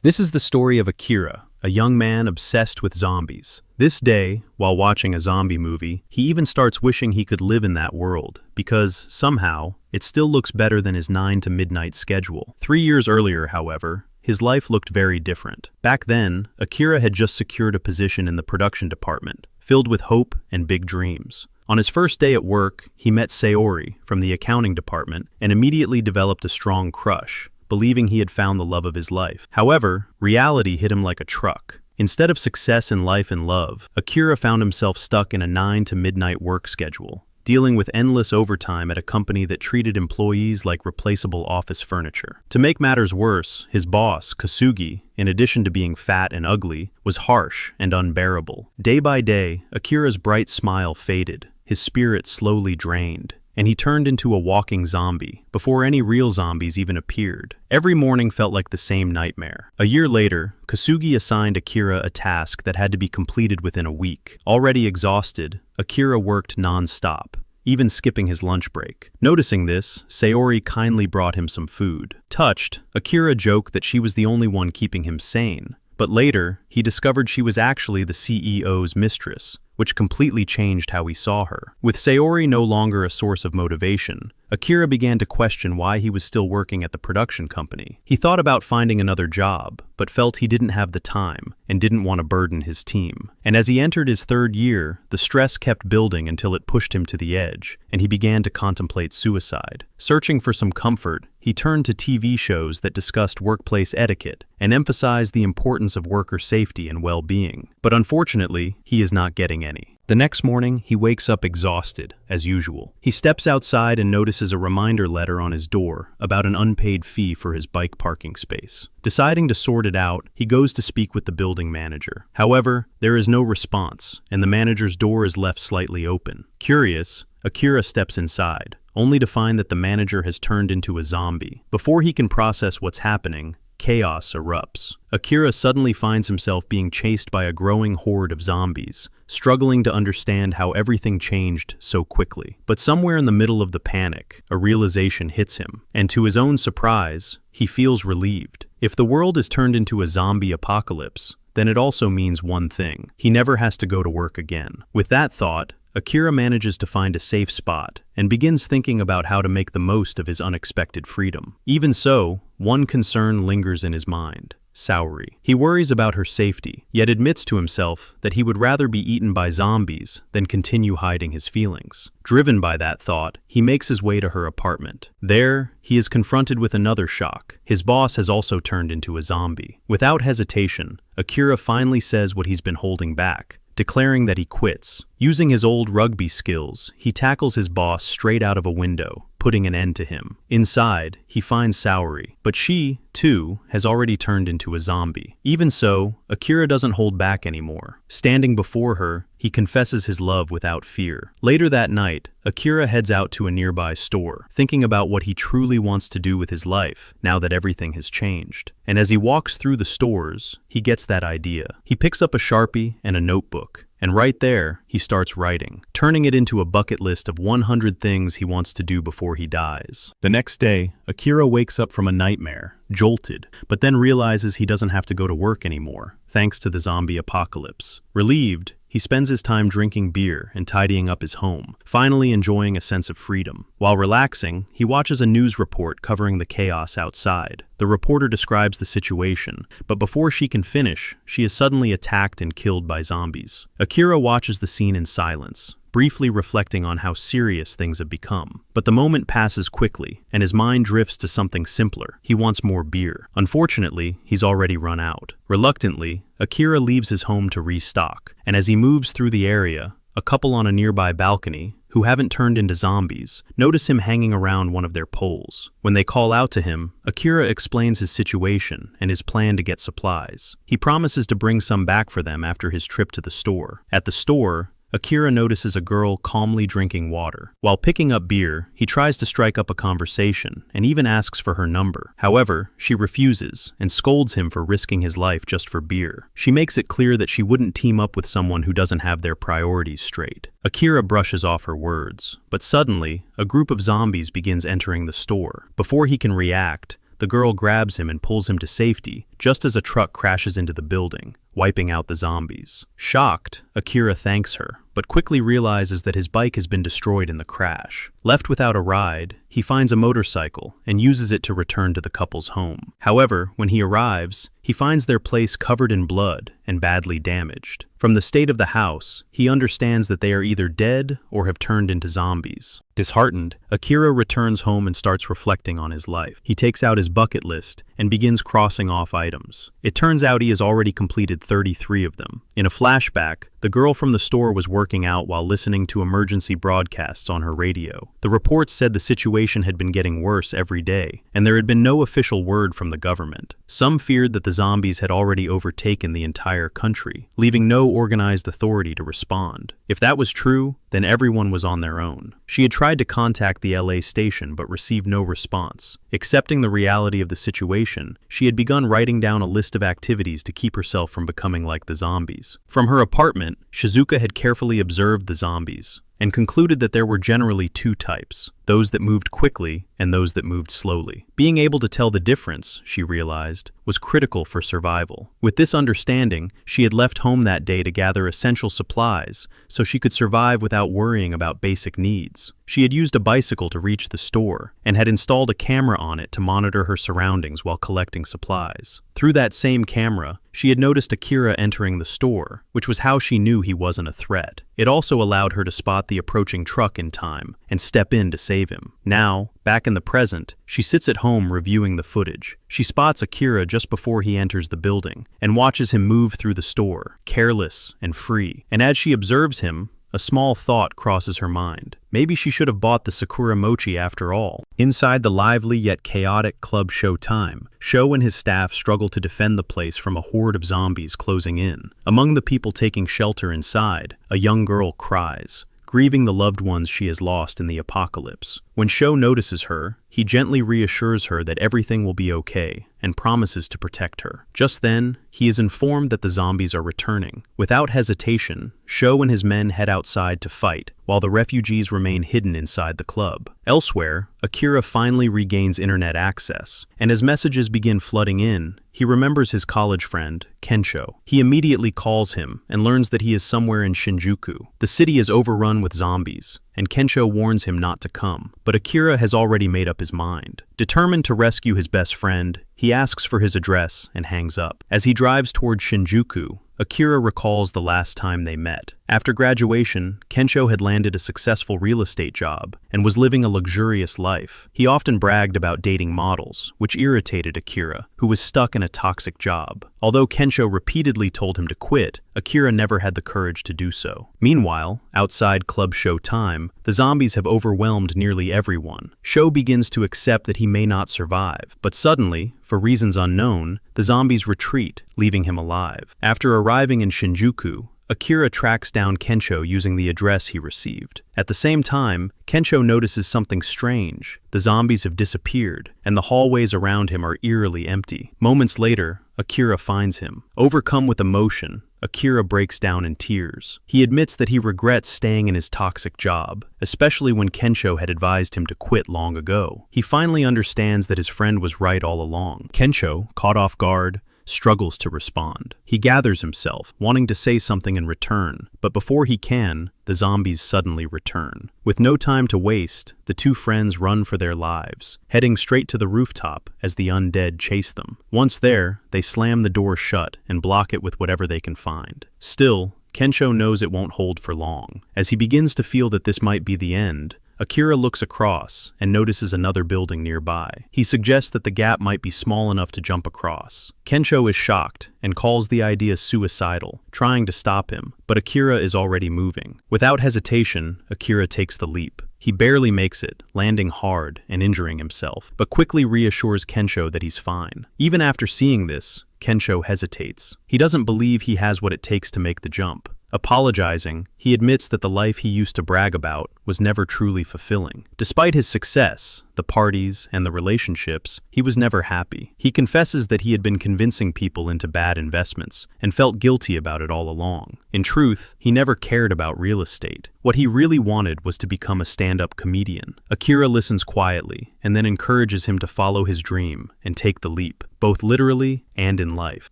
This is the story of Akira, a young man obsessed with zombies. This day, while watching a zombie movie, he even starts wishing he could live in that world, because, somehow, it still looks better than his 9 to midnight schedule. 3 years earlier, however, his life looked very different. Back then, Akira had just secured a position in the production department, filled with hope and big dreams. On his first day at work, he met Sayori from the accounting department and immediately developed a strong crush, believing he had found the love of his life. However, reality hit him like a truck. Instead of success in life and love, Akira found himself stuck in a 9 to midnight work schedule, dealing with endless overtime at a company that treated employees like replaceable office furniture. To make matters worse, his boss, Kasugi, in addition to being fat and ugly, was harsh and unbearable. Day by day, Akira's bright smile faded, his spirit slowly drained, and he turned into a walking zombie before any real zombies even appeared. Every morning felt like the same nightmare. A year later, Kasugi assigned Akira a task that had to be completed within a week. Already exhausted, Akira worked non-stop, even skipping his lunch break. Noticing this, Sayori kindly brought him some food. Touched, Akira joked that she was the only one keeping him sane. But later, he discovered she was actually the CEO's mistress, which completely changed how he saw her. With Sayori no longer a source of motivation, Akira began to question why he was still working at the production company. He thought about finding another job, but felt he didn't have the time and didn't want to burden his team. And as he entered his 3rd year, the stress kept building until it pushed him to the edge, and he began to contemplate suicide. Searching for some comfort, he turned to TV shows that discussed workplace etiquette and emphasized the importance of worker safety and well-being. But unfortunately, he is not getting any. The next morning, he wakes up exhausted, as usual. He steps outside and notices a reminder letter on his door about an unpaid fee for his bike parking space. Deciding to sort it out, he goes to speak with the building manager. However, there is no response, and the manager's door is left slightly open. Curious, Akira steps inside, only to find that the manager has turned into a zombie. Before he can process what's happening, chaos erupts. Akira suddenly finds himself being chased by a growing horde of zombies, struggling to understand how everything changed so quickly. But somewhere in the middle of the panic, a realization hits him, and to his own surprise, he feels relieved. If the world is turned into a zombie apocalypse, then it also means one thing: he never has to go to work again. With that thought, Akira manages to find a safe spot and begins thinking about how to make the most of his unexpected freedom. Even so, one concern lingers in his mind: Sayori. He worries about her safety, yet admits to himself that he would rather be eaten by zombies than continue hiding his feelings. Driven by that thought, he makes his way to her apartment. There, he is confronted with another shock. His boss has also turned into a zombie. Without hesitation, Akira finally says what he's been holding back, declaring that he quits. Using his old rugby skills, he tackles his boss straight out of a window, putting an end to him. Inside, he finds Sayori, but she, too, has already turned into a zombie. Even so, Akira doesn't hold back anymore. Standing before her, he confesses his love without fear. Later that night, Akira heads out to a nearby store, thinking about what he truly wants to do with his life, now that everything has changed. And as he walks through the stores, he gets that idea. He picks up a Sharpie and a notebook, and right there, he starts writing, turning it into a bucket list of 100 things he wants to do before he dies. The next day, Akira wakes up from a nightmare, jolted, but then realizes he doesn't have to go to work anymore, thanks to the zombie apocalypse. Relieved, he spends his time drinking beer and tidying up his home, finally enjoying a sense of freedom. While relaxing, he watches a news report covering the chaos outside. The reporter describes the situation, but before she can finish, she is suddenly attacked and killed by zombies. Akira watches the scene in silence, briefly reflecting on how serious things have become. But the moment passes quickly, and his mind drifts to something simpler. He wants more beer. Unfortunately, he's already run out. Reluctantly, Akira leaves his home to restock, and as he moves through the area, a couple on a nearby balcony, who haven't turned into zombies, notice him hanging around one of their poles. When they call out to him, Akira explains his situation and his plan to get supplies. He promises to bring some back for them after his trip to the store. At the store, Akira notices a girl calmly drinking water. While picking up beer, he tries to strike up a conversation and even asks for her number. However, she refuses and scolds him for risking his life just for beer. She makes it clear that she wouldn't team up with someone who doesn't have their priorities straight. Akira brushes off her words, but suddenly, a group of zombies begins entering the store. Before he can react, the girl grabs him and pulls him to safety, just as a truck crashes into the building, wiping out the zombies. Shocked, Akira thanks her, but quickly realizes that his bike has been destroyed in the crash. Left without a ride, he finds a motorcycle and uses it to return to the couple's home. However, when he arrives, he finds their place covered in blood and badly damaged. From the state of the house, he understands that they are either dead or have turned into zombies. Disheartened, Akira returns home and starts reflecting on his life. He takes out his bucket list and begins crossing off items. It turns out he has already completed 33 of them. In a flashback, the girl from the store was working out while listening to emergency broadcasts on her radio. The reports said the situation had been getting worse every day, and there had been no official word from the government. Some feared that the zombies had already overtaken the entire country, leaving no organized authority to respond. If that was true, then everyone was on their own. She had tried to contact the LA station but received no response. Accepting the reality of the situation, she had begun writing down a list of activities to keep herself from becoming like the zombies. From her apartment, Shizuka had carefully observed the zombies and concluded that there were generally two types, those that moved quickly and those that moved slowly. Being able to tell the difference, she realized, was critical for survival. With this understanding, she had left home that day to gather essential supplies so she could survive without worrying about basic needs. She had used a bicycle to reach the store and had installed a camera on it to monitor her surroundings while collecting supplies. Through that same camera, she had noticed Akira entering the store, which was how she knew he wasn't a threat. It also allowed her to spot the approaching truck in time and step in to save him. Now, back in the present, she sits at home reviewing the footage. She spots Akira just before he enters the building and watches him move through the store, careless and free. And as she observes him, a small thought crosses her mind. Maybe she should have bought the Sakura mochi after all. Inside the lively yet chaotic Club Showtime, Sho and his staff struggle to defend the place from a horde of zombies closing in. Among the people taking shelter inside, a young girl cries, grieving the loved ones she has lost in the apocalypse. When Sho notices her, he gently reassures her that everything will be okay and promises to protect her. Just then, he is informed that the zombies are returning. Without hesitation, Sho and his men head outside to fight, while the refugees remain hidden inside the club. Elsewhere, Akira finally regains internet access, and as messages begin flooding in, he remembers his college friend, Kensho. He immediately calls him and learns that he is somewhere in Shinjuku. The city is overrun with zombies, and Kensho warns him not to come, but Akira has already made up his mind. Determined to rescue his best friend, he asks for his address and hangs up. As he drives toward Shinjuku, Akira recalls the last time they met. After graduation, Kensho had landed a successful real estate job and was living a luxurious life. He often bragged about dating models, which irritated Akira, who was stuck in a toxic job. Although Kensho repeatedly told him to quit, Akira never had the courage to do so. Meanwhile, outside Club Showtime, the zombies have overwhelmed nearly everyone. Sho begins to accept that he may not survive, but suddenly, for reasons unknown, the zombies retreat, leaving him alive. After arriving in Shinjuku, Akira tracks down Kensho using the address he received. At the same time, Kensho notices something strange. The zombies have disappeared, and the hallways around him are eerily empty. Moments later, Akira finds him. Overcome with emotion, Akira breaks down in tears. He admits that he regrets staying in his toxic job, especially when Kensho had advised him to quit long ago. He finally understands that his friend was right all along. Kensho, caught off guard, struggles to respond. He gathers himself, wanting to say something in return, but before he can, the zombies suddenly return. With no time to waste, the two friends run for their lives, heading straight to the rooftop as the undead chase them. Once there, they slam the door shut and block it with whatever they can find. Still, Kensho knows it won't hold for long. As he begins to feel that this might be the end, Akira looks across and notices another building nearby. He suggests that the gap might be small enough to jump across. Kensho is shocked and calls the idea suicidal, trying to stop him, but Akira is already moving. Without hesitation, Akira takes the leap. He barely makes it, landing hard and injuring himself, but quickly reassures Kensho that he's fine. Even after seeing this, Kensho hesitates. He doesn't believe he has what it takes to make the jump. Apologizing, he admits that the life he used to brag about was never truly fulfilling. Despite his success, the parties, and the relationships, he was never happy. He confesses that he had been convincing people into bad investments and felt guilty about it all along. In truth, he never cared about real estate. What he really wanted was to become a stand-up comedian. Akira listens quietly and then encourages him to follow his dream and take the leap, both literally and in life.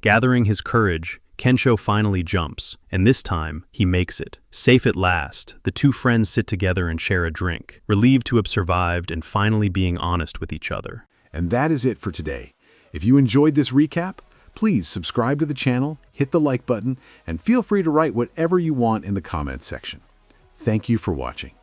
Gathering his courage, Kensho finally jumps, and this time, he makes it. Safe at last, the two friends sit together and share a drink, relieved to have survived and finally being honest with each other. And that is it for today. If you enjoyed this recap, please subscribe to the channel, hit the like button, and feel free to write whatever you want in the comments section. Thank you for watching.